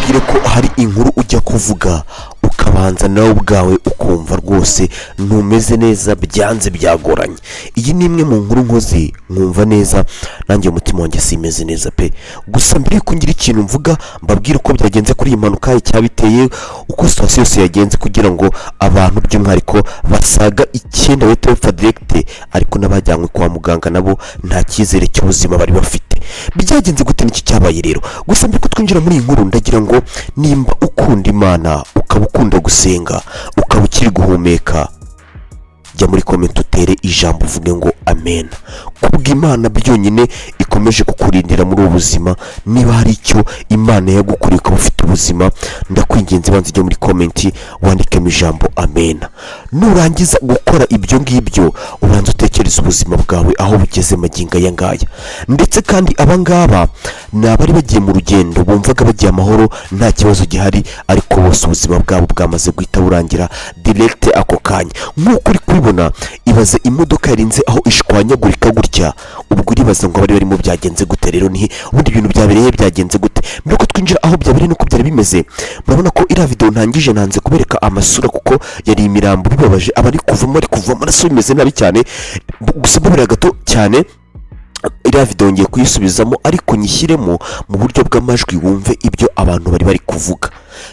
nkubwire ko hari inkuru ujya kuvuga ukabanza nawe ubwawe ukumva rwose ntumeze neza, byanze byagoranye. Iyi ni imwe mu nkuru nkoze nkumva neza nanjye umutima wanjye simeze neza pe. Gusa mbere yuko ngira ikintu mvuga mbabwira uko byagenze kuri iyi mpanuka, icyabiteye, uko situation yose yagenze, kugira ngo abantu by'umwihariko basaga 9 bahite bapfa direct, ariko n'abajyanywe kwa muganga nabo nta cyizere cy'ubuzima bari bafite. Byagenze gute n'iki cyabaye rero? Gusa mbere ko twinjira muri iyi nkuru ndagira ngo nimba ukunda Imana, ukaba ukunda gusenga, ukaba ukiri guhumeka, jya muri comment utere ijambo uvuge ngo amen. Kubwa Imana byonyine ikomeje kukurindira muri ubuzima. Niba hari icyo Imana yagukuriye ukaba ufite ubuzima, ndakwinginze banze ujye muri comment wandikemo ijambo amen. Nurangiza gukora ibyo ngibyo, ubanza utekereza ubuzima bwawe aho bugeze magingo aya ngaya. Ndetse kandi abangaba ni abari bagiye mu rugendo bumvaga bagiye amahoro nta kibazo gihari, ariko bose ubuzima bwabo bwamaze guhita burangira direct ako kanya. Nk'uko uri kubibona, ibaze imodoka yarinze aho ishwanyagurika gutya, ubwo uribaza ngo bari barimo byagenze gute? Rero ni ubundi ibintu byabereye byagenze gute? Mbere ko twinjira aho byabereye nuko byari bimeze, murabona ko iriya video ntangije nanze kubereka amasura kuko yari imirambo bibabaje, abari kuvamo amaraso bimeze nabi cyane. Gusa mbabira gato cyane iriya video ngiye kuyisubizamo, ariko nyishyiremo mu buryo bw'amajwi wumve ibyo abantu bari kuvuga.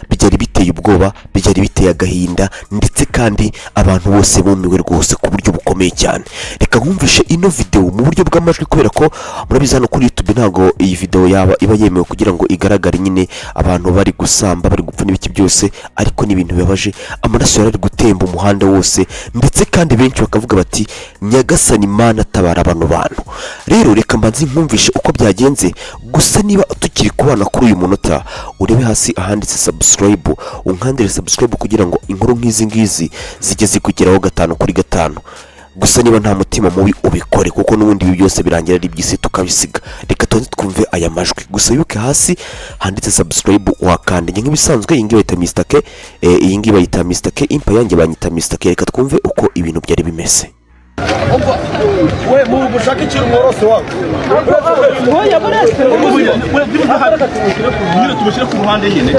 Byari biteye ubwoba, byari biteye agahinda, ndetse kandi abantu bose bumiwe rwose ku buryo bukomeye cyane. Reka nkumvishe ino video mu buryo bw'amajwi, kubera ko murabizi hano kuri YouTube ntago iyi video iba yemewe kugira ngo igaragare nyine abantu bari gusamba, bari gupfa n'ibiki byose, ariko ni ibintu bibabaje. Amaraso yari gutemba umuhanda wose, ndetse kandi benshi bakavuga bati Nyagasani Imana tabara abantu bantu. Rero reka mbanze nkumvishe uko byagenze. Gusa niba tukiri kubana kuri uyu munota, urebe hasi ahanditse subscribe, unkandire subscribe kugira ngo inkuru nk'izi ngizi zijye zikugeraho 5 kuri 5. Gusa niba nta mutima mubi ubikore, kuko n'ubundi ibi byose birangira ari byisi tukabisiga. Reka tonze twumve aya majwi. Gusa yuke hasi handitse subscribe wakande. Nk'ibisanzwe iyi ngiyi bayita Mr K, iyi ngiyi bayita Mr K, impa yanjye banyita Mr K. Reka twumve uko ibintu byari bimeze. We mu bushaka ikintu mworose wawe. Oya burese. We tubushyire ku ruhande nyine.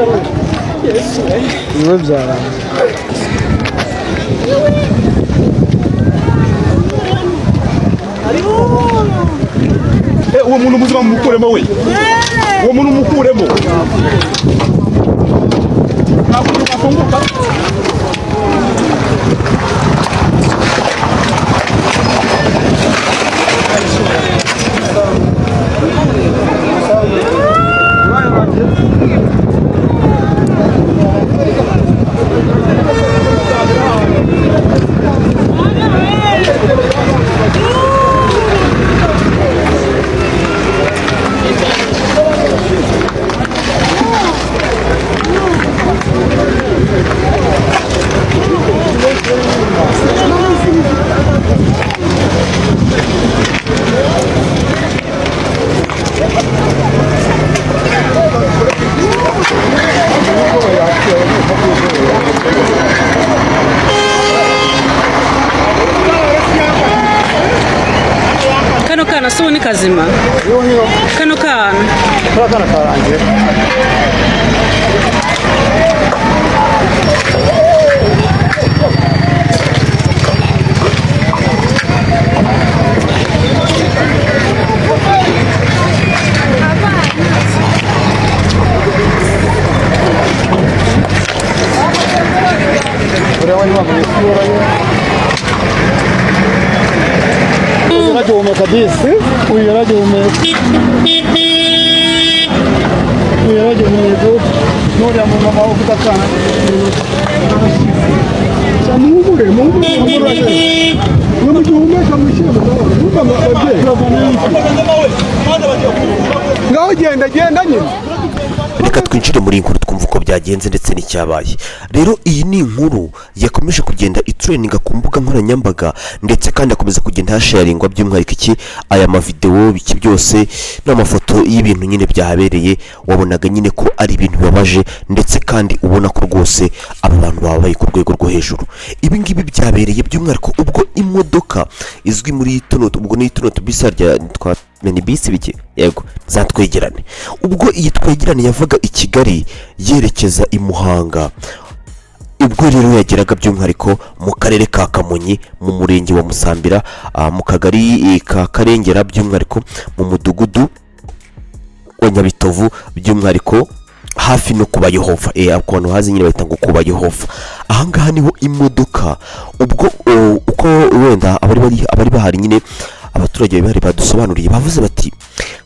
Iwe byara. Uwo muntu muzima mukuremo we. Uwo muntu mukuremo. Afunguka. Kano kana so ni kazima. Kano kana karangiye. Umeka disi, uyaraje umeka. Uyaraje umeka. Nori amama ufite akana. Samubure, mubure. N'umujyi umeka mwishime ngaho genda nyine. Reka twinjire muri inkuru twumva uko byagenze ndetse n'icyabaye. Rero iyi ni inkuru yakomeje kugenda itrendinga ku mbuga nkoranyambaga, ndetse kandi akomeza kugenda hasharingwa by'umwihariko iki aya mavideo biki byose n'amafoto y'ibintu nyine byahabereye. Wabonaga nyine ko ari ibintu bibabaje, ndetse kandi ubona ko rwose aba bantu babaye ku rwego rwo hejuru. Ibi ngibi byabereye by'umwihariko ubwo imodoka izwi muri tuno, ubwo ni tuno tubisa rya minibisi bike yego za Twegerane. Ubwo iyi Twegerane yavaga i Kigali yerekeza i Muhanga, ubwo rero yageraga by'umwihariko mu karere ka Kamonyi mu murenge wa Musambira, mu kagari ka Karengera by'umwihariko mu mudugudu wa Nyabitovu by'umwihariko hafi no kuba Yehova, abantu hazi nyine bahita ngo kuba Yehova. Ahangaha niho imodoka ubwo uko wenda abari bahari nyine abaturage bari badusobanuriye bavuze bati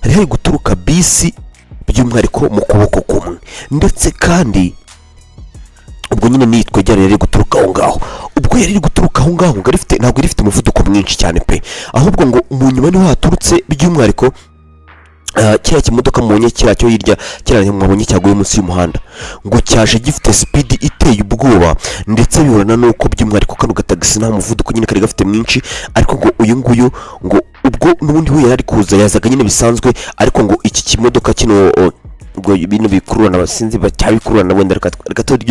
hari guturuka bisi by'umwihariko mu kuboko kumwe, ndetse kandi ubwo nyine ni Twegerane yari guturuka aho ngaho. Ubwo yari guturuka aho ngaho ntabwo ifite umuvuduko mwinshi cyane pe, ahubwo ngo mu nyuma niho haturutse by'umwihariko kiriya kimodoka mubonye kiriya cyo hirya kiriya mwabonye cyaguye munsi y'umuhanda, ngo cyaje gifite speed iteye ubwoba, ndetse bihorana nuko by'umwihariko kano gatagisi nta muvuduko nyine kari gafite mwinshi, ariko ngo uyu nguyu ngo ubwo n'ubundi we yari kuza yazaga nyine bisanzwe, ariko ngo iki kimodoka kino ubwo ibintu bikururana abasinzi bacyabikururana wenda reka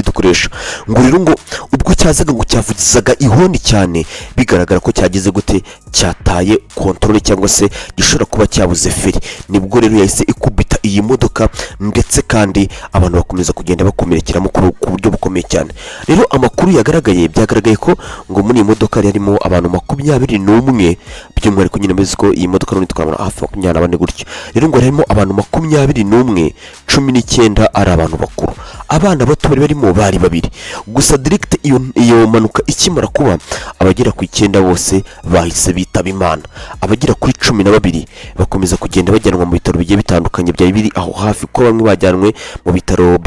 dukoresha ngo rero ngo ubwo cyazaga ngo cyavugizaga ihoni cyane, bigaragara ko cyageze gute cyataye control cyangwa se gishobora kuba cyabuze feri. Nibwo rero yahise ikubita iyi modoka, ndetse kandi abantu bakomeza kugenda bakomerekeramo ku buryo bukomeye cyane. Rero amakuru byagaragaye ko ngo muri iyi modoka harimo abantu 21 by'umwihariko nyine meze ko iyi modoka none twabona hafi 24 gutyo. Rero ngo harimo abantu 21, 19 ari abantu bakuru, abana bato barimo bari babiri gusa. Direct iyo manuka ikimara kuba, abagera ku 9 bose bahise bitaba Imana, abagera kuri 12 bakomeza kugenda bajyanwa mu bitaro bigiye bitandukanye byari biri aho hafi, ko bamwe bajyanwe mu bitaro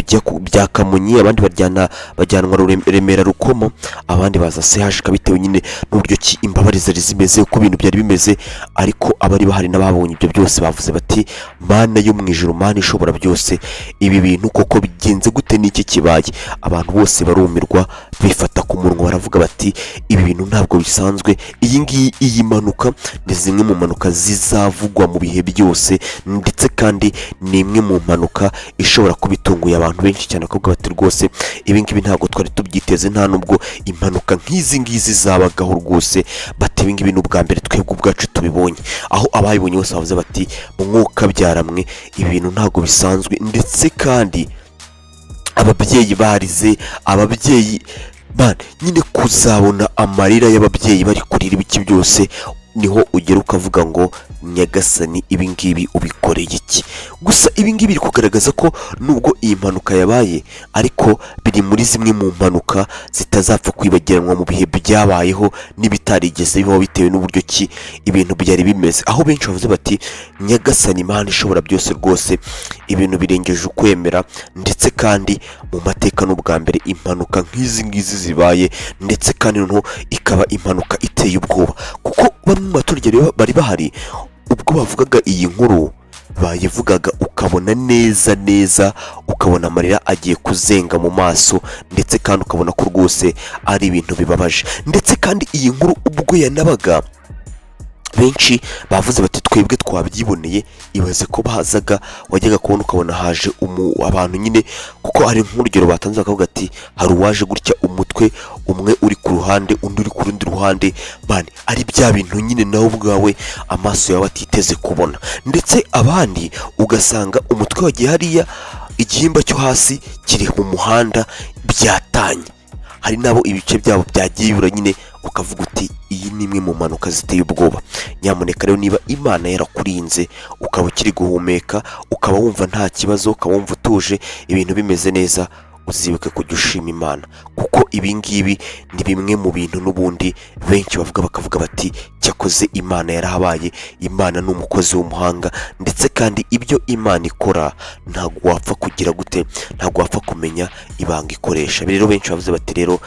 bya Kamonyi, abandi bajyanwa Remera Rukomo, abandi baza CHK bitewe nyine n'uburyo ki imbabare zari zimeze uko ibintu byari bimeze. Ariko abari bahari n'ababonye ibyo byose bavuze bati Mana yo mu ijuru, Mana ishobora byose, ibi bintu koko bigenze gute n'iki kibaye? Abantu bose barumirwa bifata ku munwa baravuga bati ibi bintu ntabwo bisanzwe. Iyi manuka ni zimwe mu manuka zizavugwa mu bihe byose, ndetse kandi ni imwe mu manuka ishobora kubitunguye abantu benshi cyane, kuko bati rwose ibi ngibi ntabwo twari tubyiteze, nta nubwo impanuka nk'izi ngizi zabagaho rwose. Bati ibi ngibi n'ubwa mbere twebwe ubwacu tubibonye, aho abayibonye bose bavuze bati mwuka byaramwe, ibi bintu ntabwo bisanzwe. Ndetse kandi ababyeyi barize, ababyeyi nyine kuzabona amarira y'ababyeyi bari kurira ibiki byose, niho ugera ukavuga ngo Nyagasani ibi ngibi ubikoreye iki? Gusa ibi ngibi biri kugaragaza ko nubwo iyi mpanuka yabaye, ariko biri muri zimwe mu mpanuka zitazapfa kwibagiranwa mu bihe byabayeho n'ibitarigeze bibaho, bitewe n'uburyo ki ibintu byari bimeze. Aho benshi bavuze bati Nyagasani Imana ishobora byose rwose, ibintu birengeje ukwemera. Ndetse kandi mu mateka n'ubwa mbere impanuka nk'izi ngizi zibaye, ndetse kandi noneho ikaba impanuka iteye ubwoba, kuko bamwe mu baturage bari bahari ubwo bavugaga iyi nkuru, bayivugaga ukabona neza ukabona amarira agiye kuzenga mu maso, ndetse kandi ukabona ko rwose ari ibintu bibabaje. ndetse kandi iyi nkuru ubwo yanabaga, benshi bavuze bati twebwe twabyiboneye, ibaze ko bazaga wajyaga kubona ukabona haje abantu nyine, kuko hari nk'urugero batanze bakavuga ati hari uwaje gutya umutwe umwe uri ku ruhande undi uri ku rundi ruhande, ari bya bintu nyine nawe ubwawe amaso yawe atiteze kubona. Ndetse abandi ugasanga umutwe wagiye hariya, igihimba cyo hasi kiri mu muhanda byatanye, hari nabo ibice byabo byagiye bibura nyine, ukavuga uti iyi ni imwe mu mpanuka ziteye ubwoba. Nyamuneka rero niba Imana yarakurinze ukaba ukiri guhumeka, ukaba wumva nta kibazo, ukaba wumva utuje, ibintu bimeze neza, uzibuke kujya ushima Imana, kuko ibi ngibi ni bimwe mu bintu n'ubundi benshi bakavuga bati cyakoze Imana yarahabaye. Imana ni umukozi w'umuhanga, ndetse kandi ibyo Imana ikora ntabwo wapfa kugira gute, ntabwo wapfa kumenya ibanga ikoresha. Rero benshi bavuze bati rero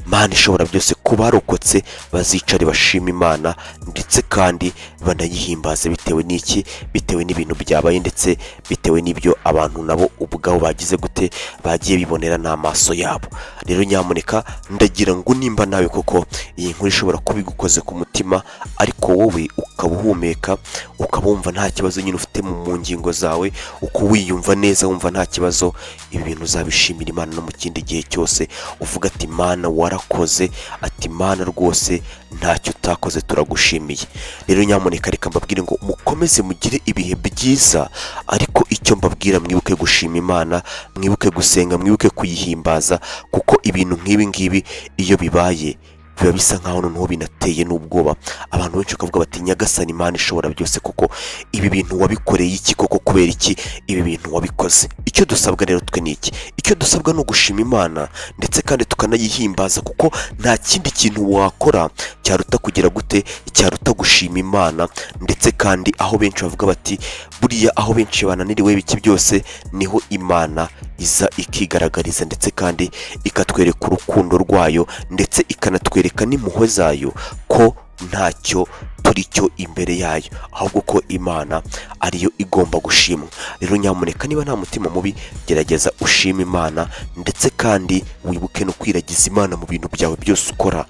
Mana ishobora byose, ku barokotse bazicare bashima Imana, ndetse kandi banayihimbaze bitewe n'iki, bitewe n'ibintu byabaye, ndetse bitewe n'ibyo abantu nabo ubwabo bagize gute, bagiye bibonera n'amaso yabo. Rero nyamuneka ndagira ngo nimba nawe koko iyi nkuru ishobora kuba igukoze ku mutima, ariko wowe ukaba uhumeka, ukaba wumva nta kibazo nyine ufite mu ngingo zawe, uko wiyumva neza wumva nta kibazo, ibi bintu uzabishimira Imana no mu kindi gihe cyose uvuga ati Mana warakoze, ati Mana rwose ntacyo utakoze turagushimiye. Rero nyamuneka reka mbabwire ngo mukomeze mugire ibihe byiza, ariko icyo mbabwira mwibuke gushima Imana, mwibuke gusenga, mwibuke kuyihimbaza, kuko ibintu nk'ibi ngibi iyo bibaye biba bisa nkaho noneho binateye n'ubwoba. Abantu benshi bakavuga bati Nyagasani Imana ishobora byose, kuko ibi bintu wabikoreye iki koko, kubera iki ibi bintu wabikoze? Icyo dusabwa rero twe ni iki? Icyo dusabwa ni ugushima Imana ndetse kandi tukanayihimbaza, kuko nta kindi kintu wakora cyaruta kugira gute, cyaruta gushima Imana. Ndetse kandi aho benshi bavuga bati buriya aho benshi bananiriwe biki byose niho Imana iza ikigaragariza, ndetse kandi ikatwereka urukundo rwayo, ndetse ikanatwereka n'impuhwe zayo ko ntacyo turi cyo imbere yayo, ahubwo ko Imana ariyo igomba gushimwa. Rero nyamuneka niba nta mutima mubi, gerageza ushima Imana, ndetse kandi wibuke no kwiragiza Imana mu bintu byawe byose ukora,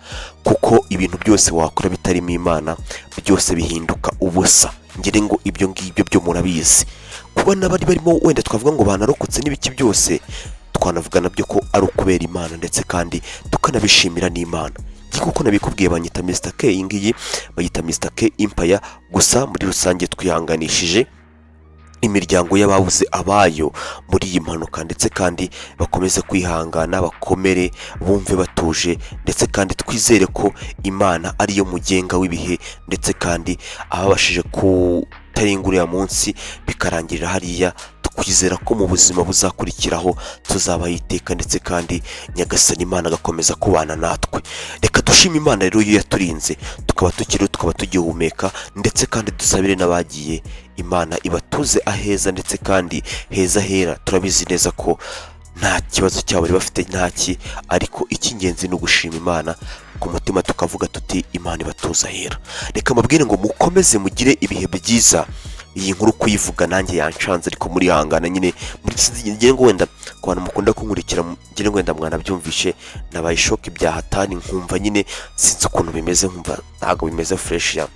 kuko ibintu byose wakora bitarimo Imana byose bihinduka ubusa. ngire ngo ibyo ngibyo byo murabizi. Kuba n'abari barimo wenda twavuga ngo banarokotse n'ibiki byose, twanavuga nabyo ko ari ukubera Imana, ndetse kandi tukanabishimira n'Imana. Kuko nabikubwiye banyita Mr K, iyi ngiyi bayita Mr K Empire, gusa muri rusange twihanganishije imiryango y'ababuze abayo muri iyi mpanuka, ndetse kandi bakomeze kwihangana, bakomere, bumve batuje, ndetse kandi twizere ko Imana ariyo mugenga w'ibihe, ndetse kandi ababashije kutarengurira munsi bikarangirira hariya, kwizera ko mu buzima buzakurikiraho tuzabaho iteka, ndetse kandi Nyagasani Imana agakomeza kubana natwe. Reka dushime Imana rero yo yaturinze tukaba tukiriho, tukaba tugihumeka, ndetse kandi dusabire n'abagiye, Imana ibatuze aheza, ndetse kandi heza hera. Turabizi neza ko nta kibazo cyabo bari bafite, ntaki, ariko icy'ingenzi ni ugushima Imana ku mutima, tukavuga tuti Imana ibatuza hera. Reka mbabwire ngo mukomeze mugire ibihe byiza. Iyi nkuru kuyivuga nanjye yancanze, ariko muri hangana nyine muri ngo wenda ku bantu mukunda kunkurikira, ngire ngo wenda mwanabyumvishe, nabaye shock ibya hatani, nkumva nyine sinzi ukuntu bimeze, nkumva ntago bimeze fresh ya.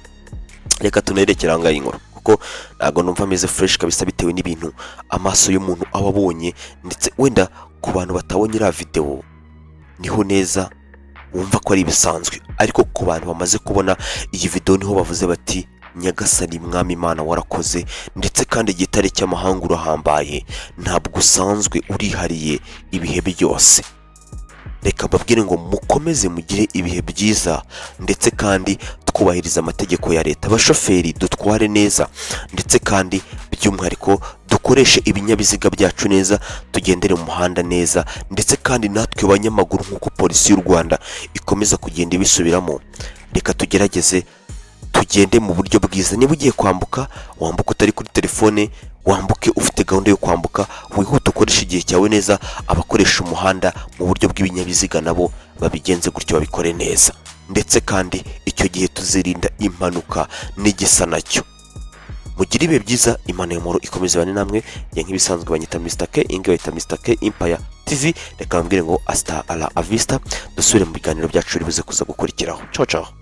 Reka tunerekera ngaho inkuru, kuko ntago numva ameze fresh kabisa, bitewe n'ibintu amaso y'umuntu aba abonye, ndetse wenda ku bantu batabonye iriya video niho neza wumva ko ari ibisanzwe, ariko ku bantu bamaze kubona iyi video niho bavuze bati Nyagasani Mwami Imana warakoze, ndetse kandi igitare cy'amahanga urahambaye, ntabwo usanzwe, urihariye ibihe byose. Reka mbabwire ngo mukomeze mugire ibihe byiza, ndetse kandi twubahiriza amategeko ya leta. Abashoferi dutware neza, ndetse kandi by'umwihariko dukoreshe ibinyabiziga byacu neza, tugendere mu muhanda neza, ndetse kandi natwe abanyamaguru nk'uko polisi y'u Rwanda ikomeza kugenda ibisubiramo, reka tugerageze tugende mu buryo bwiza. Niba ugiye kwambuka, wambuka utari kuri telefone, wambuke ufite gahunda yo kwambuka, wihuta ukoresha igihe cyawe neza. Abakoresha umuhanda mu buryo bw'ibinyabiziga nabo babigenze gutyo, babikore neza, ndetse kandi icyo gihe tuzirinda impanuka n'igisa nacyo. Mugire ibihe byiza, Imana y'amahoro ikomeze bane namwe. Nk'ibisanzwe banyita Mr K, ingi bayita Mr K Empire TV. Reka mbabwire ngo hasta la vista, dusubire mu biganiro byacu bibuze kuza gukurikiraho. Ciao ciao.